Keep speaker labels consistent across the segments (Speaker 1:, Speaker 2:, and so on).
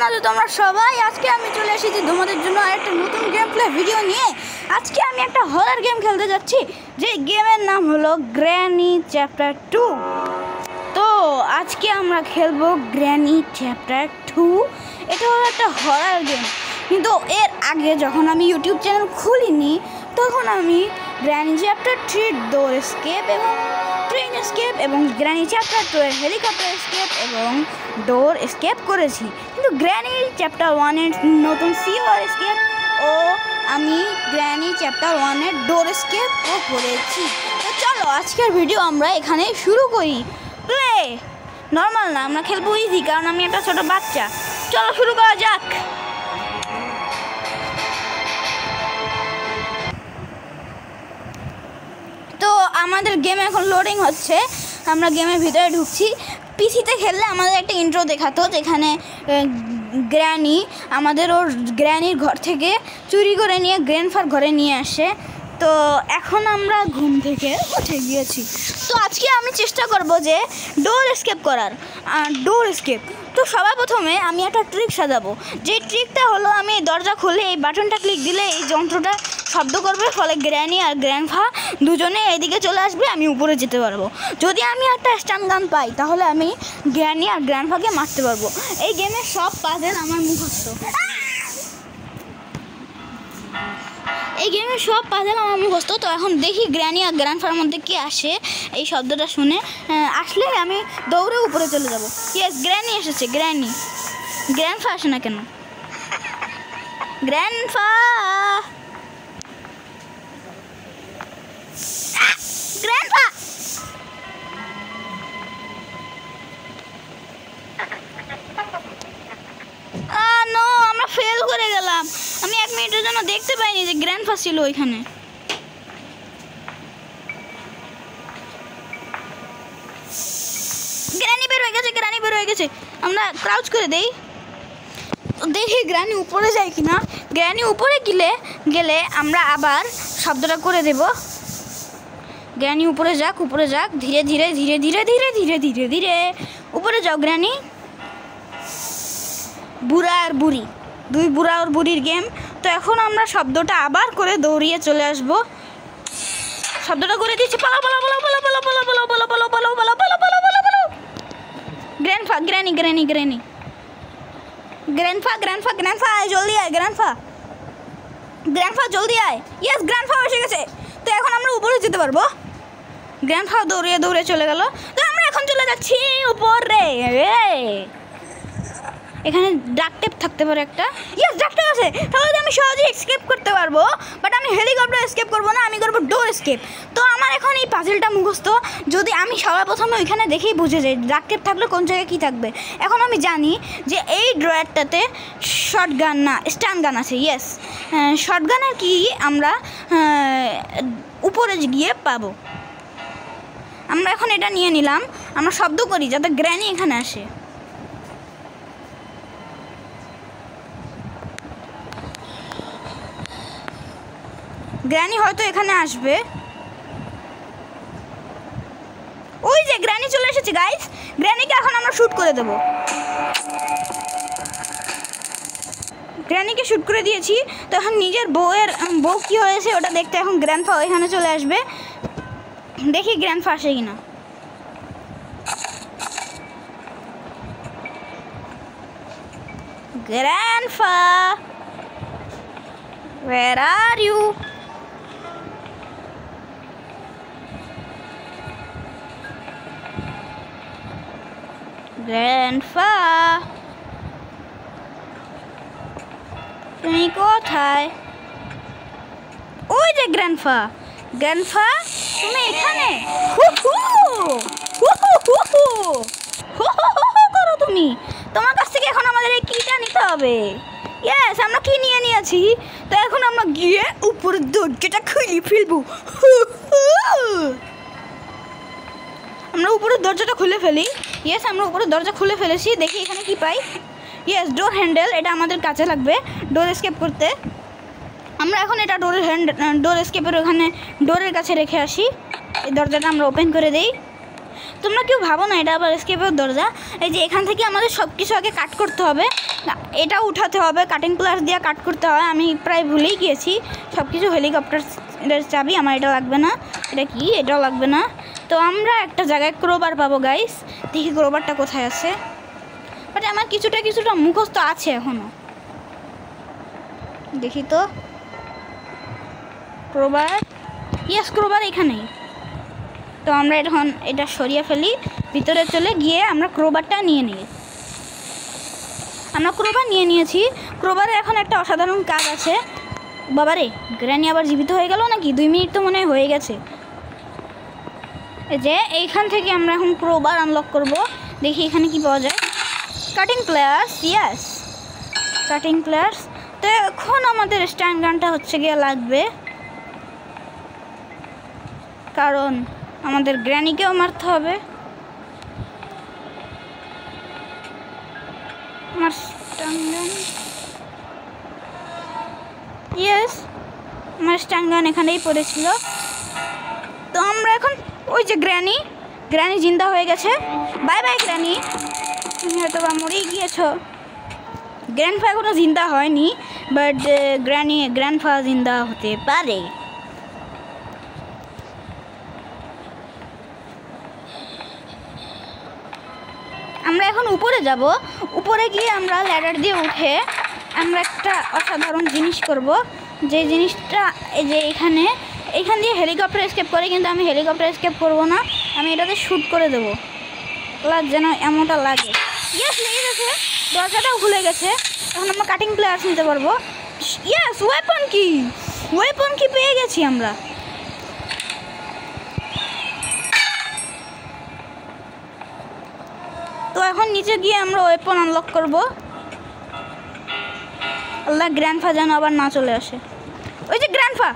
Speaker 1: আছো তোমরা সবাই? আজকে আমি চলে এসেছি তোমাদের জন্য একটা নতুন গেম প্লে ভিডিও নিয়ে। আজকে আমি একটা হরর গেম খেলতে যাচ্ছি, যে গেমের নাম হলো গ্র্যানি চ্যাপ্টার 2। তো আজকে আমরা খেলবো গ্র্যানি চ্যাপ্টার 2। এটা হলো একটা হরর গেম, কিন্তু এর আগে যখন আমি ইউটিউব চ্যানেল খুলিনি তখন আমি গ্র্যানি চ্যাপ্টার 3 ডোর এস্কেপ এবং ট্রেন এস্কেপ এবং গ্র্যানি চ্যাপ্টার 2 এর হেলিকপ্টার এস্কেপ এবং ডোর এস্কেপ করেছি, কিন্তু গ্র্যানি চ্যাপ্টার 1 এর নতুন সিওর এস্কেপ ও আমি গ্র্যানি চ্যাপ্টার 1 এর ডোর এস্কেপও করেছি। তো চলো আজকের ভিডিও আমরা এখানে শুরু করি। প্লে নর্মাল না, আমরা খেলবো ইজি, কারণ আমি একটা ছোট বাচ্চা। চলো শুরু করা যাক। তো আমাদের গেম এখন লোডিং হচ্ছে, আমরা গেমের ভিতরে ঢুকছি। পিসিতে খেললে আমাদের একটা ইন্ট্রো দেখাতো, যেখানে গ্র্যানি আমাদের ওর গ্র্যানির ঘর থেকে চুরি করে নিয়ে গ্র্যান্ডফার ঘরে নিয়ে আসে। তো এখন আমরা ঘুম থেকে উঠে গিয়েছি। তো আজকে আমি চেষ্টা করব যে ডোর এস্কেপ করার। ডোর এস্কেপ তো সবার প্রথমে আমি একটা ট্রিক সাজাবো, যে ট্রিকটা হলো আমি দরজা খুলে এই বাটনটা ক্লিক দিলে এই যন্ত্রটা শব্দ করবে, ফলে গ্র্যানি আর গ্র্যান্ডফা দুজনে এইদিকে চলে আসবে, আমি উপরে যেতে পারবো। যদি আমি একটা স্টান গান পাই তাহলে আমি গ্র্যানি আর গ্র্যান্ডফাকে মারতে পারবো। এই গেমের সব পাজেল আমার মুখস্থ, তো এখন দেখি গ্র্যানি আর গ্র্যান্ডফার মধ্যে কি আসে। এই শব্দটা শুনে আসলে আমি দৌড়ে উপরে চলে যাব। ইয়েস, গ্র্যানি এসেছে। গ্র্যান্ডফা আসে না কেন? গ্র্যান্ডফা আমরা ফেল করে গেলাম। আমি 1 মিনিটের জন্য দেখতে পাইনি যে গ্র্যান্ডফা ছিল ওইখানে। গ্র্যানি বের হয়ে গেছে। আমরা ক্রাউচ করে দেই, দেখি গ্র্যানি উপরে যায় কিনা। গ্র্যানি উপরে গেলে আমরা আবার শব্দটা করে দেব। গ্র্যানি উপরে যাক, ধীরে ধীরে উপরে যাও গ্র্যানি। বুড়া আর বুড়ি, 2 বুড়া আর বুড়ির গেম। তো এখন আমরা শব্দটা আবার করে দৌড়িয়ে চলে আসব। শব্দটা করে দিচ্ছি, পালাও। গ্র্যান্ডফা জলদি আয়, গ্র্যান্ডফা জলদি আয়। ইয়েস, গ্র্যান্ডফা এসে গেছে। তো এখন আমরা উপরে যেতে পারবো। গ্র্যান্ডফা দৌড়ে চলে গেল। তো আমরা এখন চলে যাচ্ছি উপরে। এখানে ডাক টেপ থাকতে পারে একটা। ইয়েস, ডাক টেপ আছে, তাহলে আমি সহজে এস্কেপ করতে পারবো। বাট আমি হেলিকপ্টার এস্কেপ করবো না, আমি করবো ডোর এস্কেপ। তো আমার এখন এই পাজেলটা মুখস্থ। যদি আমি সবার প্রথমে ওইখানে দেখেই বুঝে যাই ডাক টেপ থাকলে কোন জায়গায় কী থাকবে। এখন আমি জানি যে এই ড্রয়ারটাতে শর্টগান না স্টান গান আছে। ইয়েস, শর্টগানের কি আমরা উপরে গিয়ে পাবো। আমরা এখন এটা নিয়ে নিলাম। আমরা শব্দ করি যাতে গ্র্যানি এখানে আসে। গ্র্যানি হয়তো এখানে আসবে। ওই যে গ্র্যানি চলে এসেছে গাইস। গ্র্যানিকে এখন আমরা শুট করে দেব। গ্র্যানিকে শুট করে দিয়েছি। তো এখন নিজের বউ কি হয়েছে ওটা দেখতে এখন গ্র্যান্ডফা এখানে চলে আসবে। দেখি গ্র্যান্ডফা আসে কিনা। গ্র্যান্ডফা, where are you? গ্র্যান্ডফা, তুমি কোথায়? ওই যে গ্র্যান্ডফা তুমি এখানে। করো তুমি। তোমার কাছ থেকে এখন আমাদের এই কিটা নিতে হবে। ইয়েস, আমরা কি নিয়ে নিয়েছি। তো এখন আমরা গিয়ে উপরের দরজাটা খুলে ফেলবো। আমরা উপরের দরজাটা খুলে ফেলি। ইয়েস, আমরা উপরের দরজা খুলে ফেলেছি। দেখি এখানে কি পাই। ইয়েস, ডোর হ্যান্ডেল, এটা আমাদের কাছে লাগবে ডোর এস্কেপ করতে। আমরা এখন এটা ডোর এস্কেপের ওখানে ডোরের কাছে রেখে আসি। এই দরজাটা আমরা ওপেন করে দেই। তোমরা কেউ ভাবো না এটা আবার এসকেপের দরজা। এই যে এখান থেকে আমাদের সব কিছু আগে কাট করতে হবে, এটা উঠাতে হবে, কাটিং প্লাস দিয়ে কাট করতে হয়। আমি প্রায় ভুলেই গিয়েছি সব কিছু। হেলিকপ্টারের চাবি আমার, এটা লাগবে না। এটা কি? এটাও লাগবে না। তো আমরা একটা জায়গায় ক্রোবার পাবো গাইস। দেখি ক্রোবারটা কোথায় আছে। বাট আমার কিছুটা মুখস্থ আছে এখনও। দেখি তো ক্রোবার, ইয়েস ক্রোবার এখানেই। তো আমরা এখন এটা সরিয়ে ফেলি, ভিতরে চলে গিয়ে আমরা ক্রোবারটা নিয়ে নিই। আমরা ক্রোবার নিয়ে নিয়েছি। ক্রোবারে এখন একটা অসাধারণ কাজ আছে। বাবারে, গ্র্যানি আবার জীবিত হয়ে গেল নাকি? 2 মিনিট তো মনে হয়ে গেছে। এই যে এইখান থেকে আমরা এখন ক্রোবার আনলক করব। দেখি এখানে কি পাওয়া যায়। Cutting players, yes cutting players. তো এখন আমাদের স্ট্যান্ড গানটা হচ্ছে গিয়ে লাগবে, কারণ আমাদের গ্র্যানিকেও মারতে হবে। আমার স্ট্যান্ড গান, ইয়েস আমার স্ট্যান্ড গান এখানেই পড়েছিল। তো আমরা এখন ওই যে গ্র্যানি জিন্দা হয়ে গেছে। বাই বাই গ্র্যানি, তুমি হয়তো বা মরেই গিয়েছ। গ্র্যান্ডফা এখনও জিন্দা হয়নি, বাট গ্র্যান্ডফা জিন্দা হতে পারে। আমরা এখন উপরে যাব। উপরে গিয়ে আমরা ল্যাডার দিয়ে উঠে আমরা একটা অসাধারণ জিনিস করব। যে জিনিসটা এই যে এইখান দিয়ে হেলিকপ্টার এসকেপ করে, কিন্তু আমি হেলিকপ্টার এসকেপ করব না, আমি এটাতে শ্যুট করে দেবো যেন এমনটা লাগে। ইয়েস, লেগে গেছে, দরজাটাও খুলে গেছে। এখন আমরা কাটিং প্লেয়ার্স নিতে পারবো। ইয়েস, ওয়েপন কি পেয়ে গেছি আমরা। তো এখন নিচে গিয়ে আমরা ওয়েপন আনলক করব। আল্লাহ, গ্র্যান্ডফা যেন আবার না চলে আসে। ওই যে গ্র্যান্ডফা,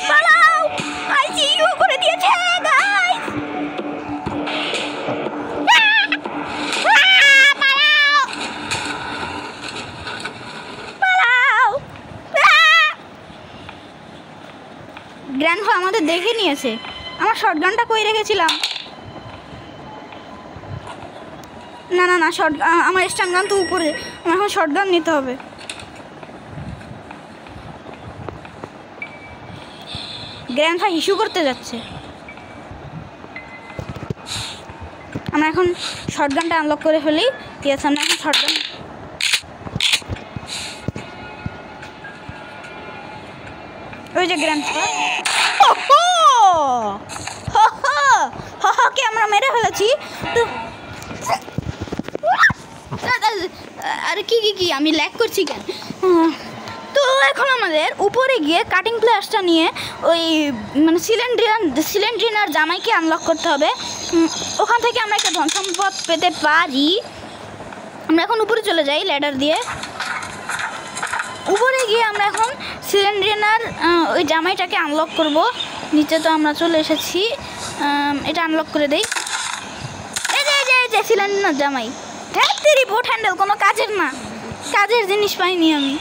Speaker 1: পালাও! আইসিইউ করে দিয়েছে গাইস। গ্র্যান্ডফা আমাদের দেখে নিয়েছে। আমার শটগানটা কই রেখেছিলাম? না, আমার স্ট্যান্ড গান তো উপরে, আমার এখন শটগান নিতে হবে। গ্র্যান্ডফা ইস্যু করতে যাচ্ছে। আমরা এখন শটগানটা আনলক করে ফেলি। ঠিক আছে, আমরা এখন শটগান, ওই যে গ্র্যান্ডফা কে আমরা মেরে ফেলেছি। তো আরে কি আমি ল্যাগ করছি কেন? তো এখন আমাদের উপরে গিয়ে কাটিং প্লেয়ার্সটা নিয়ে ওই মানে সিলিন্ড্রিনার জামাইকে আনলক করতে হবে। ওখান থেকে আমরা একটা ধন সম্পদ পেতে পারি। আমরা এখন উপরে চলে যাই ল্যাডার দিয়ে। উপরে গিয়ে আমরা এখন সিলিন্ড্রিনার ওই জামাইটাকে আনলক করব। নিচে তো আমরা চলে এসেছি, এটা আনলক করে দেই। এই যে সিলিন্ড্রিনার জামাই। তেরি বোট হ্যান্ডেল কোনো কাজের না, কাজের জিনিস পাইনি আমি।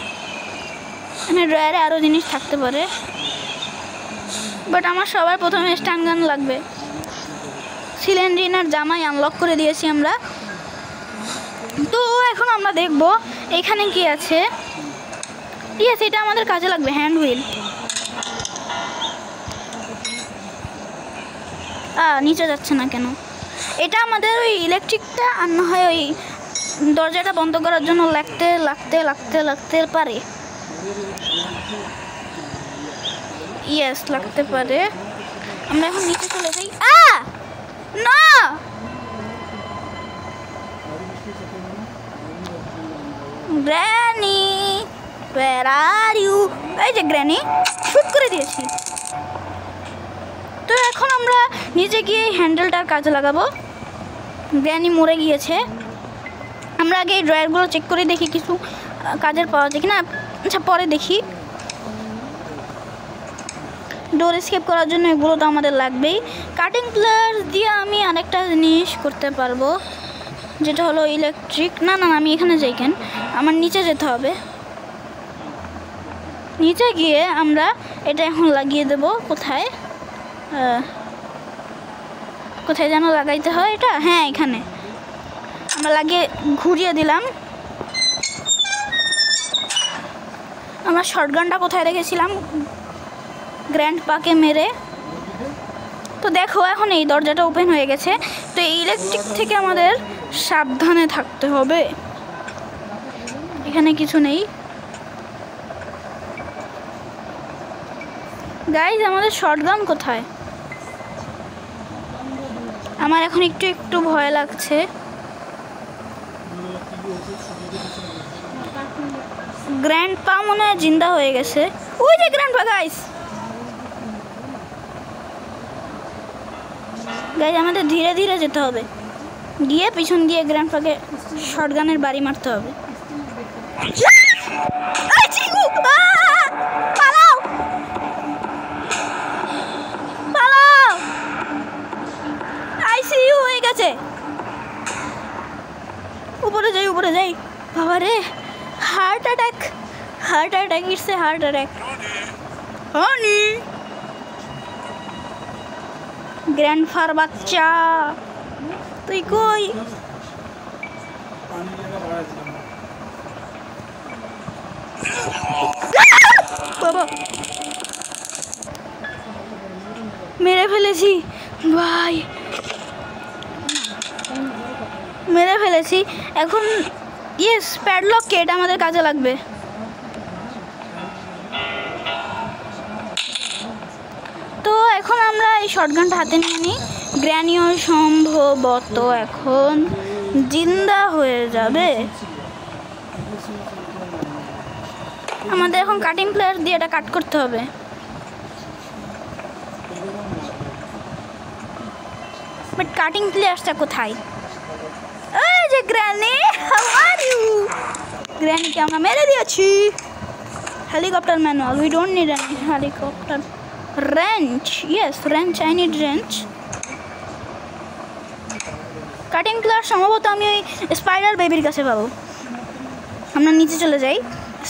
Speaker 1: মানে ড্রয়ারে আরও জিনিস থাকতে পারে, বাট আমার সবার প্রথমে স্ট্যান্ড গান লাগবে। সিলিন্ড্রিনার জামাই আনলক করে দিয়েছি আমরা। তো এখন আমরা দেখব এখানে কি আছে। ইয়েস, এটা আমাদের কাজে লাগবে, হ্যান্ড হুইল। নিচে যাচ্ছে না কেন? এটা আমাদের ওই ইলেকট্রিকটা আর না হয় ওই দরজাটা বন্ধ করার জন্য লাগতে পারে। ইয়েস, লাগতে পারে। আমরা এখন নিচে চলে যাই। না, গ্র্যানি where are you? এই যে গ্র্যানি, শুট করে দিয়েছি। তো এখন আমরা নিচে গিয়ে হ্যান্ডেলটার কাজে লাগাবো। গ্র্যানি মরে গিয়েছে। আমরা আগে এই ড্রয়ারগুলো চেক করে দেখি কিছু কাজের পাওয়া যায় কিনা। আচ্ছা, পরে দেখি। ডোর এসকেপ করার জন্য এগুলো তো আমাদের লাগবেই। কাটিং প্লেয়ার দিয়ে আমি আরেকটা জিনিস করতে পারবো, যেটা হলো ইলেকট্রিক। না, আমি এখানে যাই কেন? আমার নিচে যেতে হবে। নিচে গিয়ে আমরা এটা এখন লাগিয়ে দেব। কোথায়? কোথায় যেন লাগাইতে হয় এটা, হ্যাঁ এখানে আমরা লাগিয়ে ঘুরিয়ে দিলাম। আমরা শটগানটা কোথায় রেখেছিলাম, গ্র্যান্ডপাকে মেরে। তো দেখো এখন এই দরজাটা ওপেন হয়ে গেছে। তো এই ইলেকট্রিক থেকে আমাদের সাবধানে থাকতে হবে। এখানে কিছু নেই গাইজ। আমাদের শটগান কোথায়? আমার এখন একটু একটু ভয় লাগছে। গ্র্যান্ডপা মনে হয় জিন্দা হয়ে গেছে। ওই যে গ্র্যান্ডপা গাইজ। গাইজ আমাদের ধীরে ধীরে যেতে হবে, গিয়ে পিছন দিয়ে গ্র্যান্ডপাকে শটগানের বাড়ি মারতে হবে। পালাও পালাও, আইসিইউ হয়ে গেছে। উপরে যাই উপরে যাই। বাবা রে, heart attack, heart attack, it's a heart attack. Honey grandfather বাচ্চা তুই কই? বাবা মেরে ফেলেছি ভাই, মেরে ফেলেছি। এখন ইয়েস, প্যাডলক কে, এটা আমাদের কাজে লাগবে। তো এখন আমরা এই শটগানটা হাতে নিয়ে নিই। গ্র্যানিও সম্ভবত এখন জিন্দা হয়ে যাবে। আমাদের এখন কাটিং প্লেয়ার দিয়ে এটা কাট করতে হবে। বাট কাটিং প্লেয়ারটা কোথায়? এই যে গ্র্যানি, হাউ আর ইউ? গ্র্যানিকে আমরা মেরে দিয়েছি। Helicopter manual, we don't need any helicopter. Wrench, yes wrench, I need wrench. Cutting plier সম্ভবত আমি ওই স্পাইডার বেবির কাছে পাবো। আমরা নিচে চলে যাই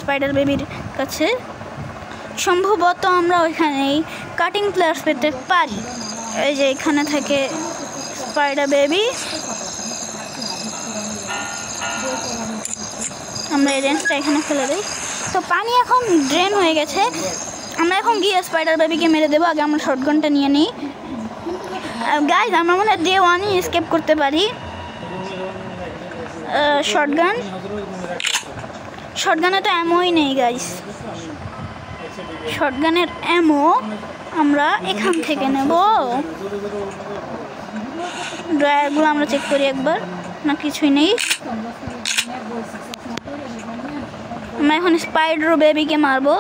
Speaker 1: স্পাইডার বেবির কাছে। সম্ভবত আমরা ওইখানেই কাটিং প্লেয়ার্স পেতে পারি। এই যে এখানে থেকে স্পাইডার বেবি। আমরা এই রেঞ্জটা এখানে ফেলে দিই। তো পানি এখন ড্রেন হয়ে গেছে। আমরা এখন গিয়ে স্পাইডার বেবিকে মেরে দেবো। আগে আমরা শটগানটা নিয়ে নিই। গাইজ আমরা মনে হয় ডে 1-ই এসকেপ করতে পারি। শটগানে তো অ্যামোই নেই গাইজ। শটগানের অ্যামো আমরা এখান থেকে নেব। ড্রয়ারগুলো আমরা চেক করি একবার, না কিছুই নেই। আমরা এখন স্পাইডার বেবিকে মারবো।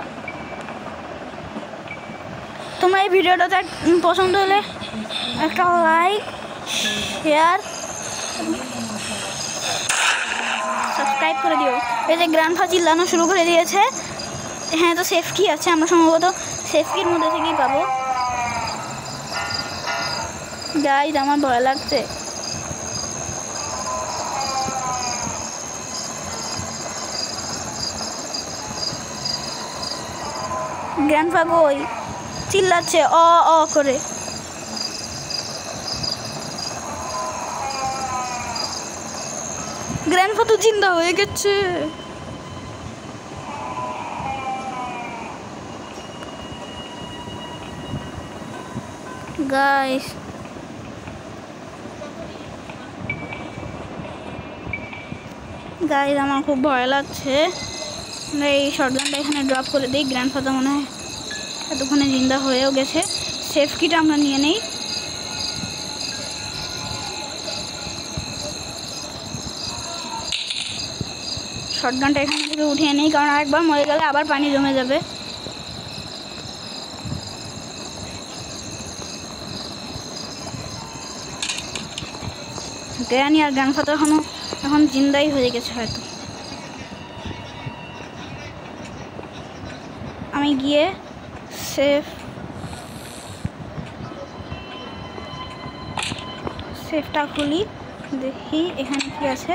Speaker 1: তোমরা এই ভিডিওটা পছন্দ হলে একটা লাইক, শেয়ার, সাবস্ক্রাইব করে দিও। এই যে গ্র্যান্ডপা চিল্লানো শুরু করে দিয়েছে। হ্যাঁ, তো সেফ কি আছে, আমরা সম্ভবত সেফ কির মধ্যে থেকেই পাবো। গাইজ আমার ভয় লাগছে। গ্র্যান্ডপা কই? চিল্লাচ্ছে অ অ করে। গ্র্যান্ডপা তো জিন্দা হয়ে গেছে। গাইস গাইস আমার খুব ভয় লাগছে। এই শটগানটা এখানে ড্রপ করে দিই। গ্র্যান্ডপা তো মনে হয় এতক্ষণে জিন্দা হয়েও গেছে। সেফ কিটা আমরা নিয়ে নেই। শটগানটা এখান থেকে উঠিয়ে নেই, কারণ আরেকবার মরে গেলে আবার পানি জমে যাবে। গ্র্যানি আর গ্র্যান্ডপা তো এখন জিন্দাই হয়ে গেছে হয়তো। আমি গিয়ে সেফটা খুলি, দেখি এখানে কি আছে।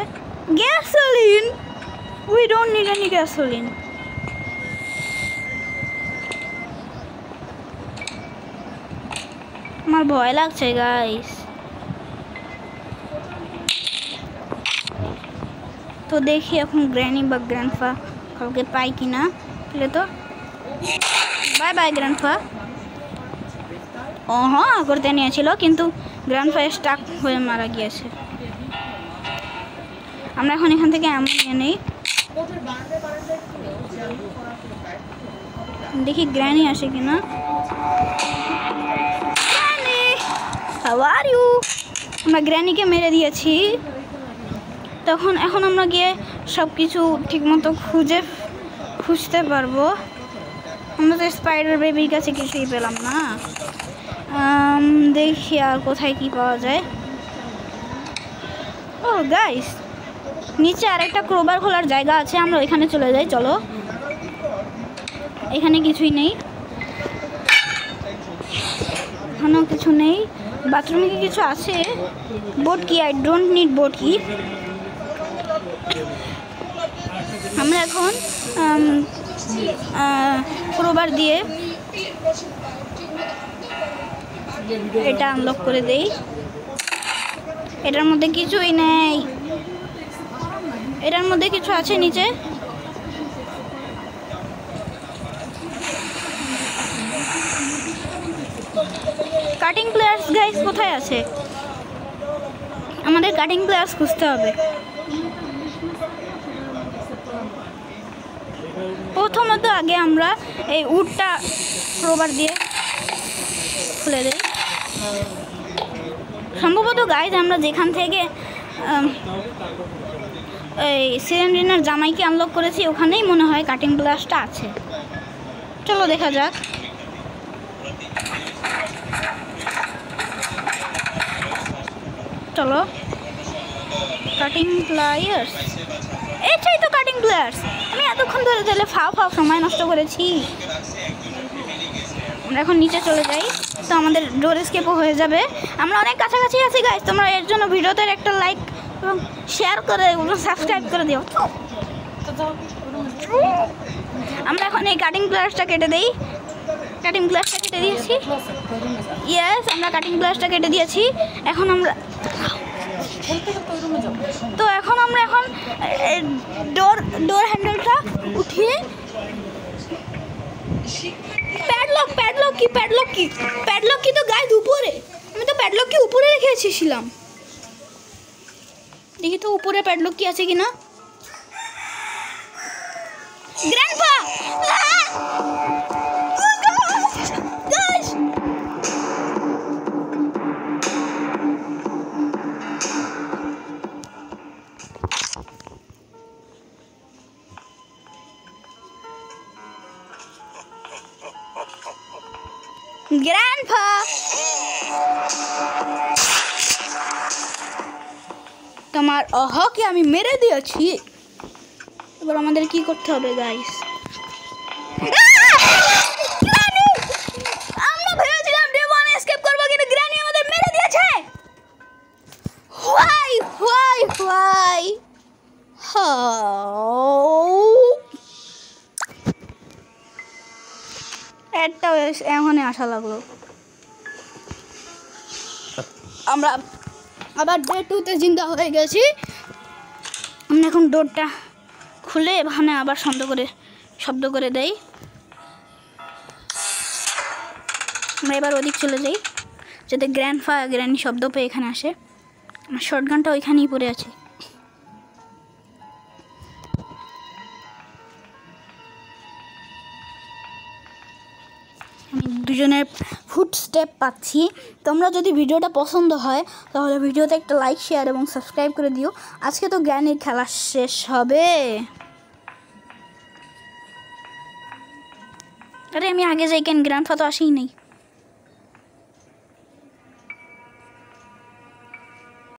Speaker 1: Gasoline, we don't need any gasoline. আমার ভয় লাগছে গাইস। তো দেখি এখন গ্র্যানি বা গ্র্যান্ডফা কাউকে পাই কি না। পেলে তো বাই বাই গ্র্যান্ডফা। ও হ্যাঁ করতে নিয়েছিল কিন্তু গ্র্যান্ডফা স্টাক হয়ে মারা গিয়েছে। আমরা এখন এখান থেকে এমন নিয়ে নেই, দেখি গ্র্যানি আসে কিনা। How are you? আমরা গ্র্যানিকে মেরে দিয়েছি। তখন এখন আমরা গিয়ে সব কিছু ঠিকমতো খুঁজতে পারবো। আমরা তো স্পাইডার বেবির কাছে কিছুই পেলাম না। দেখি আর কোথায় কি পাওয়া যায়। ও গাইস, নিচে আরেকটা ক্রোবার খোলার জায়গা আছে, আমরা ওইখানে চলে যাই। চলো, এখানে কিছুই নেই, এখানেও কিছু নেই। বাথরুমে কি কিছু আছে? বোট কি? আই ডোন্ট নিড বোট কি। আমরা এখন ক্রোবার দিয়ে এটা আনলক করে দেই। এটার মধ্যে কিছুই নেই, এটার মধ্যে কিছু আছে নিচে। কাটিং প্লেয়ার্স গাইস কোথায় আছে? আমাদের কাটিং প্লেয়ার্স খুঁজতে হবে। প্রথমত আগে আমরা এই উডটা ক্রোবার দিয়ে খুলে দেই। সম্ভবত গাইজ আমরা যেখান থেকে এই সিলিন্ডারের জামাইকে আনলক করেছি ওখানেই মনে হয় কাটিং প্লাসটা আছে। চলো দেখা যাক। চলো, কাটিং প্লায়ার্স, এটাই তো কাটিং প্লায়ার্স। আমি এতক্ষণ ধরে তাহলে ফাও সময় নষ্ট করেছি। আমরা এখন নিচে চলে যাই, তো আমাদের ডোর এস্কেপও হয়ে যাবে। আমরা অনেক কাছাকাছি আছি গাইস, তোমরা এর জন্য ভিডিওতে একটা লাইক এবং শেয়ার করে সাবস্ক্রাইব করে দিও। আমরা এখন এই কাটিং প্লাসটা কেটে দিই। কাটিং প্লাসটা কেটে দিয়েছি। ইয়েস, আমরা কাটিং প্লাসটা কেটে দিয়েছি। এখন আমরা ডোর হ্যান্ডেলটা উঠিয়ে প্যাডলক কি তো গাইস উপরে। আমি তো প্যাডলক কি উপরে রেখে এসেছিলাম। দেখি তো উপরে প্যাডলক কি আছে কিনা। গ্র্যান্ডপা গাইস, গ্র্যান্ডপা তোমার অহকে আমি মেরে দিয়েছি। এবার আমাদের কি করতে হবে গাইস? আমরা ভেবেছিলাম ডেমন এসকেপ করব, কিন্তু গ্র্যানি আমাদের মেরে দিয়েছে। হোয়াই একটা এমনই আশা লাগলো। আমরা আবার ডে 2-তে জিন্দা হয়ে গেছি। আমরা এখন ডোরটা খুলে এখানে আবার শব্দ করে দেই। আমরা এবার ওদিক চলে যাই যাতে গ্র্যানি শব্দ পেয়ে এখানে আসে। আমার শর্টগানটা ওইখানেই পড়ে আছে। আমি দুজনের ফুটস্টেপ পাচ্ছি। তোমরা যদি ভিডিওটা পছন্দ হয় তাহলে ভিডিওতে একটা লাইক, শেয়ার এবং সাবস্ক্রাইব করে দিও। আজকে তো গ্র্যানির খেলা শেষ হবে। আরে আমি আগে যাই কেন? গ্র্যান্ডপা তো আসেই নেই।